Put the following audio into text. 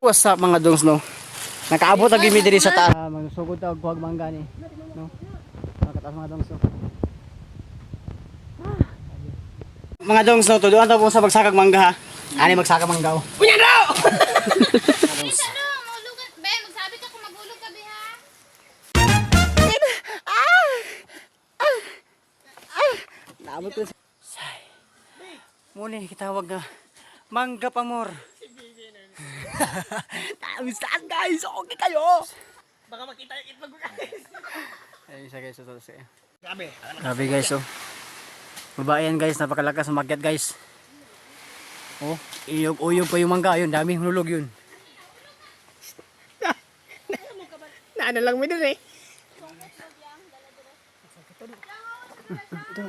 What's up mga dongs no? Nakaabot ang gimi diri sa taas. Magsugod ta og kuhag mangga ni, no? Nakataas mga dongs no. Mga dongs no, tuduan ta po sa pagsakag mangga ha. Ani magsakag mangga. Unya daw. Be, magsabi ka kung magulog ka, be, ha? Naabot ko. Muna kitawag nga mangga pamor. Saan guys? Okay kayo? Baka makita yung itlog guys. Ay, isa guys, ito siya. Grabe. Grabe guys, oh. Babae yan guys, napakalakas umakyat guys. Oh, uyog pa yung mangga, yun, dami hulog yun. Naano lang mo dun eh. Ito,